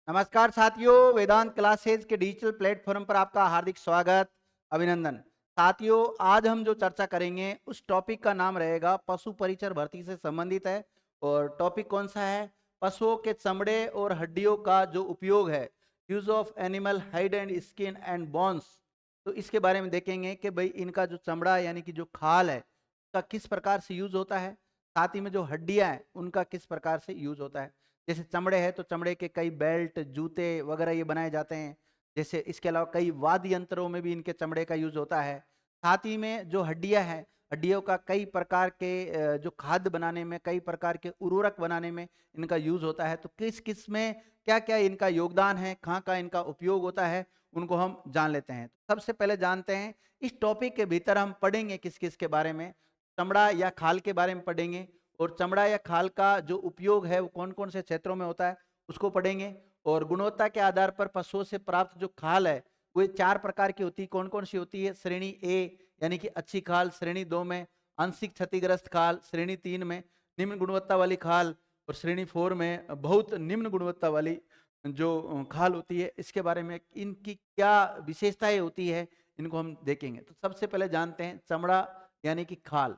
नमस्कार साथियों, वेदांत क्लासेज के डिजिटल प्लेटफॉर्म पर आपका हार्दिक स्वागत, अभिनंदन। साथियों, आज हम जो चर्चा करेंगे उस टॉपिक का नाम रहेगा पशु परिचर भर्ती से संबंधित है। और टॉपिक कौन सा है? पशुओं के चमड़े और हड्डियों का जो उपयोग है, use of animal hide and skin and bones. तो इसके बारे में देखेंगे कि भाई इनका जो चमड़ा यानी कि जो खाल है उसका किस प्रकार से यूज होता है, साथ ही में जो हड्डियां हैं उनका किस प्रकार से यूज होता है। जैसे चमड़े हैं तो चमड़े के कई बेल्ट, जूते वगैरह ये बनाए जाते हैं। जैसे इसके अलावा कई वाद्य यंत्रों में भी इनके चमड़े का यूज होता है। साथ ही में जो हड्डियां हैं, हड्डियों का कई प्रकार के जो खाद्य बनाने में, कई प्रकार के उर्वरक बनाने में इनका यूज होता है। तो किस किस में क्या क्या इनका योगदान है, कहाँ कहाँ इनका उपयोग होता है, उनको हम जान लेते हैं। तो सबसे पहले जानते हैं, इस टॉपिक के भीतर हम पढ़ेंगे किस किस के बारे में। चमड़ा या खाल के बारे में पढ़ेंगे, और चमड़ा या खाल का जो उपयोग है वो कौन कौन से क्षेत्रों में होता है उसको पढ़ेंगे। और गुणवत्ता के आधार पर पशुओं से प्राप्त जो खाल है वो 4 प्रकार की होती है। कौन कौन सी होती है? श्रेणी ए यानी कि अच्छी खाल, श्रेणी 2 में आंशिक क्षतिग्रस्त खाल, श्रेणी 3 में निम्न गुणवत्ता वाली खाल, और श्रेणी 4 में बहुत निम्न गुणवत्ता वाली जो खाल होती है। इसके बारे में इनकी क्या विशेषताएं होती है, इनको हम देखेंगे। तो सबसे पहले जानते हैं चमड़ा यानी कि खाल।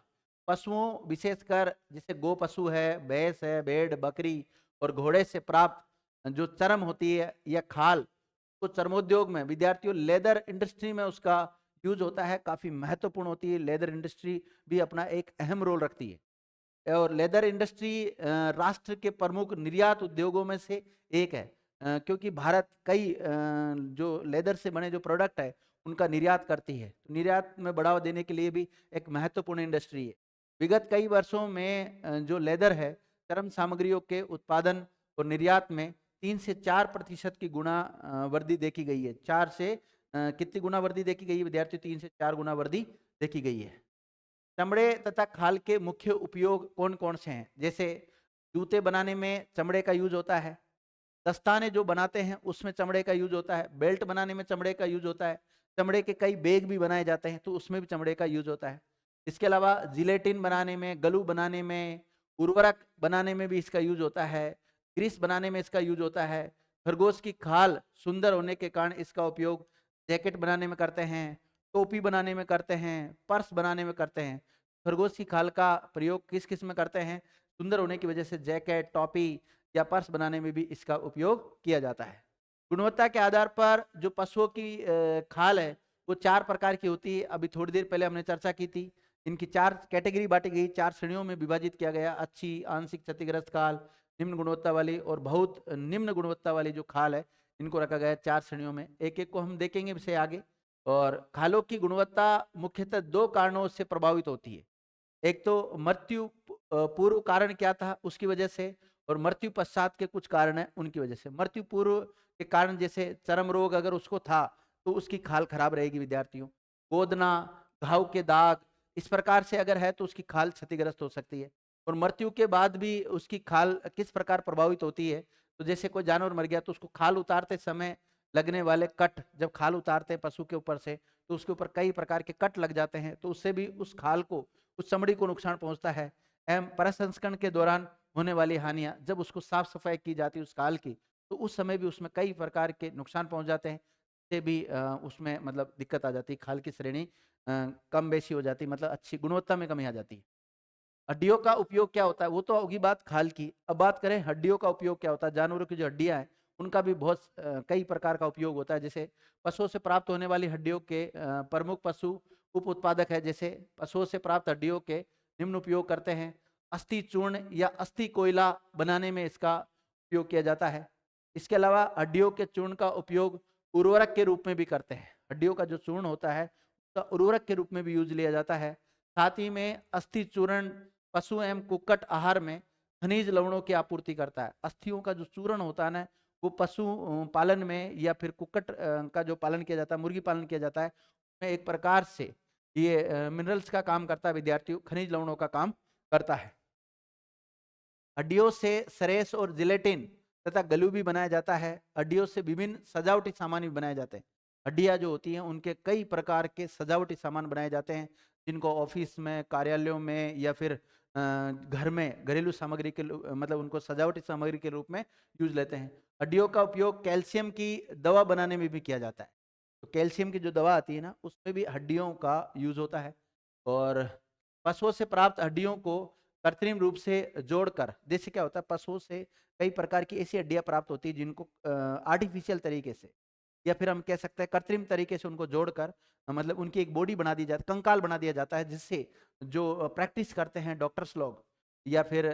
पशुओं, विशेषकर जैसे गो पशु है, भैंस है, भेड़, बकरी और घोड़े से प्राप्त जो चर्म होती है या खाल, तो चर्मोद्योग में विद्यार्थियों लेदर इंडस्ट्री में उसका यूज होता है, काफी महत्वपूर्ण होती है। लेदर इंडस्ट्री भी अपना एक अहम रोल रखती है। और लेदर इंडस्ट्री राष्ट्र के प्रमुख निर्यात उद्योगों में से एक है, क्योंकि भारत कई जो लेदर से बने जो प्रोडक्ट है उनका निर्यात करती है। तो निर्यात में बढ़ावा देने के लिए भी एक महत्वपूर्ण इंडस्ट्री है। विगत कई वर्षों में जो लेदर है, चर्म सामग्रियों के उत्पादन और निर्यात में 3 से 4% की गुना वृद्धि देखी गई है। 4 से कितनी गुना वृद्धि देखी गई है विद्यार्थी? 3 से 4 गुना वृद्धि देखी गई है। चमड़े तथा खाल के मुख्य उपयोग कौन कौन से हैं? जैसे जूते बनाने में चमड़े का यूज होता है, दस्ताने जो बनाते हैं उसमें चमड़े का यूज होता है, बेल्ट बनाने में चमड़े का यूज होता है, चमड़े के कई बैग भी बनाए जाते हैं तो उसमें भी चमड़े का यूज होता है। इसके अलावा जिलेटिन बनाने में, गलू बनाने में, उर्वरक बनाने में भी इसका यूज होता है, ग्रीस बनाने में इसका यूज होता है। खरगोश की खाल सुंदर होने के कारण इसका उपयोग जैकेट बनाने में करते हैं, टोपी बनाने में करते हैं, पर्स बनाने में करते हैं। खरगोश की खाल का प्रयोग किस किस में करते हैं? सुंदर होने की वजह से जैकेट, टोपी या पर्स बनाने में भी इसका उपयोग किया जाता है। गुणवत्ता के आधार पर जो पशुओं की खाल है वो 4 प्रकार की होती है। अभी थोड़ी देर पहले हमने चर्चा की थी। इनकी 4 कैटेगरी बांटी गई, 4 श्रेणियों में विभाजित किया गया। अच्छी, आंशिक क्षतिग्रस्त खाल, निम्न गुणवत्ता वाली और बहुत निम्न गुणवत्ता वाली जो खाल है, इनको रखा गया है 4 श्रेणियों में। एक एक को हम देखेंगे इसे आगे। और खालों की गुणवत्ता मुख्यतः 2 कारणों से प्रभावित होती है। एक तो मृत्यु पूर्व कारण क्या था उसकी वजह से, और मृत्यु पश्चात के कुछ कारण है उनकी वजह से। मृत्यु पूर्व के कारण जैसे चर्म रोग अगर उसको था तो उसकी खाल खराब रहेगी विद्यार्थियों। गोदना, घाव के दाग, इस प्रकार से अगर है तो उसकी खाल क्षतिग्रस्त हो सकती है। और मृत्यु के बाद भी उसकी खाल किस प्रकार प्रभावित होती है? तो जैसे कोई जानवर मर गया तो उसको खाल उतारते समय लगने वाले कट, जब खाल उतारते हैं पशु के ऊपर से तो उसके ऊपर कई प्रकार के कट लग जाते हैं, तो उससे भी उस खाल को, उस चमड़ी को नुकसान पहुंचता है। एवं प्रसंस्करण के दौरान होने वाली हानियां, जब उसको साफ सफाई की जाती है उस खाल की, तो उस समय भी उसमें कई प्रकार के नुकसान पहुंच जाते हैं। से भी उसमें मतलब दिक्कत आ जाती है, खाल की श्रेणी कम बेशी हो जाती है, मतलब अच्छी गुणवत्ता में कमी आ जाती है। हड्डियों का उपयोग क्या होता है? वो तो होगी बात खाल की। अब बात करें हड्डियों का उपयोग क्या होता है। जानवरों की जो हड्डियां हैं उनका भी बहुत कई प्रकार का उपयोग होता है। जैसे पशुओं से प्राप्त होने वाली हड्डियों के प्रमुख पशु उप उत्पादक है। जैसे पशुओं से प्राप्त हड्डियों के निम्न उपयोग करते हैं। अस्थि चूर्ण या अस्थि कोयला बनाने में इसका उपयोग किया जाता है। इसके अलावा हड्डियों के चूर्ण का उपयोग उर्वरक के रूप में भी करते हैं। हड्डियों का जो चूर्ण होता है उसका उर्वरक के रूप में भी यूज लिया जाता है। साथ ही में अस्थि चूर्ण पशु एवं कुक्कट आहार में खनिज लवणों की आपूर्ति करता है। अस्थियों का जो चूर्ण होता है ना, वो पशु पालन में या फिर कुक्कट का जो पालन किया जाता है, मुर्गी पालन किया जाता है, उसमें एक प्रकार से ये मिनरल्स का काम करता है विद्यार्थियों, खनिज लवणों का काम करता है। हड्डियों से सरेस और जिलेटिन तथा गलू भी बनाया जाता है। हड्डियों से विभिन्न सजावटी सामान भी बनाए जाते हैं। हड्डियां जो होती हैं उनके कई प्रकार के सजावटी सामान बनाए जाते हैं, जिनको ऑफिस में, कार्यालयों में या फिर घर में घरेलू सामग्री के मतलब उनको सजावटी सामग्री के रूप में यूज लेते हैं। हड्डियों का उपयोग कैल्शियम की दवा बनाने में भी किया जाता है। तो कैल्शियम की जो दवा आती है ना, उसमें भी हड्डियों का यूज होता है। और पशुओं से प्राप्त हड्डियों को कृत्रिम रूप से जोड़कर, जैसे क्या होता है, पशुओं से कई प्रकार की ऐसी हड्डियां प्राप्त होती है जिनको आर्टिफिशियल तरीके से, या फिर हम कह सकते हैं कृत्रिम तरीके से उनको जोड़कर मतलब उनकी एक बॉडी बना दी जाती है, कंकाल बना दिया जाता है, जिससे जो प्रैक्टिस करते हैं डॉक्टर्स लोग या फिर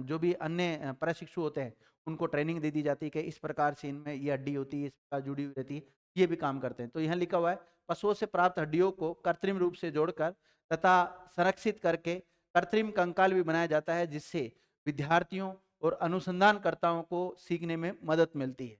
जो भी अन्य प्रशिक्षु होते हैं, उनको ट्रेनिंग दे दी जाती है कि इस प्रकार से इनमें ये हड्डी होती है, इस प्रकार जुड़ी हुई रहती है। ये भी काम करते हैं। तो यहाँ लिखा हुआ है, पशुओं से प्राप्त हड्डियों को कृत्रिम रूप से जोड़कर तथा संरक्षित करके कृत्रिम कंकाल भी बनाया जाता है, जिससे विद्यार्थियों और अनुसंधानकर्ताओं को सीखने में मदद मिलती है।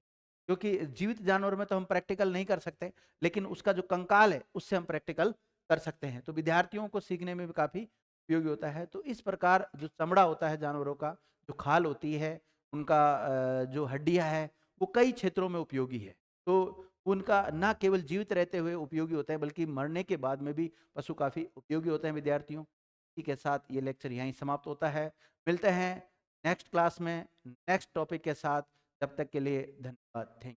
क्योंकि जीवित जानवर में तो हम प्रैक्टिकल नहीं कर सकते, लेकिन उसका जो कंकाल है उससे हम प्रैक्टिकल कर सकते हैं। तो विद्यार्थियों को सीखने में भी काफी उपयोगी होता है। तो इस प्रकार जो चमड़ा होता है जानवरों का, जो खाल होती है, उनका जो हड्डियां है, वो कई क्षेत्रों में उपयोगी है। तो उनका ना केवल जीवित रहते हुए उपयोगी होता है, बल्कि मरने के बाद में भी पशु काफी उपयोगी होते हैं विद्यार्थियों। इसी के साथ ये लेक्चर यहीं समाप्त होता है। मिलते हैं नेक्स्ट क्लास में नेक्स्ट टॉपिक के साथ। तब तक के लिए धन्यवाद। थैंक